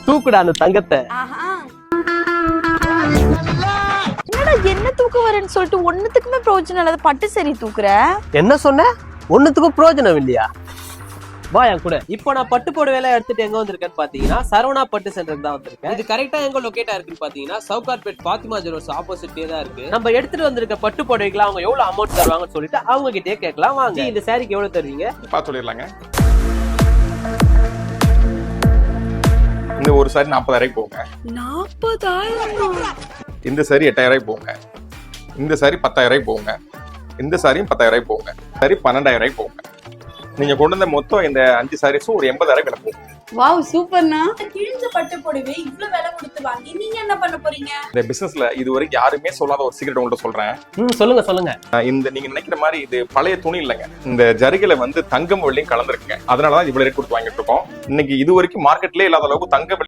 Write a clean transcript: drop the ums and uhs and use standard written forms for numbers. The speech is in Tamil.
தூக்குடா அந்த தங்கத்தை. என்னடா என்ன தூக்க வரேன்னு சொல்லிட்டு ஒண்ணுத்துக்குமே பிரயோஜனம் இல்லாத பட்டு சரி தூக்குற. என்ன சொன்ன? ஒண்ணுத்துக்கும் பிரயோஜனம் இல்லையா? வா என் கூட. இப்போ நான் பட்டு புடவை எடுத்துட்டு எங்க வந்திருக்கேன்னு பாத்தீங்கன்னா சரவணா பட்டு சென்டருக்கு தான் வந்திருக்கேன். இது கரெக்டா எங்க லொகேட்டா இருக்குன்னு பாத்தீங்கன்னா சவுகார்பேட் பாத்திமா ஜுவல்லர்ஸ் ஆப்போசிட்லயே தான் இருக்கு. நம்ம எடுத்துட்டு வந்திருக்க பட்டு புடவைக்கு அவங்க எவ்வளவு அமௌண்ட் தருவாங்கன்னு சொல்லிட்டு அவங்க கிட்டே கேட்கலாம் வாங்க. இந்த சாரிக்கு எவ்வளவு தருவீங்க? பார்த்து சொல்லிடலாங்க. இந்த ஒரு சாரி 40,000 போங்க. 40,000. இந்த சாரி 8,000 போங்க. இந்த சாரி 10,000 போங்க. இந்த சாரியும் 10,000 போங்க. சாரி 12,000 போங்க. நீங்க கொண்டு வந்த மொத்தம் இந்த 5 சாரீஸும் ஒரு 80,000 விலை போகும். வாவ் சூப்பர்ண்ணா. கிழிஞ்ச பட்டு புடவை இவ்ளோ விலை கொடுத்து வாங்கி நீங்க என்ன பண்ண போறீங்க? இந்த பிசினஸ்ல இதுவரைக்கும் யாருமே சொல்லாத ஒரு சீக்ரெட் உங்கள்ட்ட சொல்றேன். சொல்லுங்க சொல்லுங்க. இந்த நீங்க நினைக்கிற மாதிரி இது பழைய துணி இல்லைங்க. இந்த ஜரிகையில தங்கம் வெள்ளியும் கலந்துருக்குங்க. அதனாலதான் இவ்வளவு ரேட் கொடுத்து வாங்கிட்டு இருக்கோம். இன்னைக்கு இது வரைக்கும் மார்க்கெட்லயே இல்லாத அளவுக்கு தங்க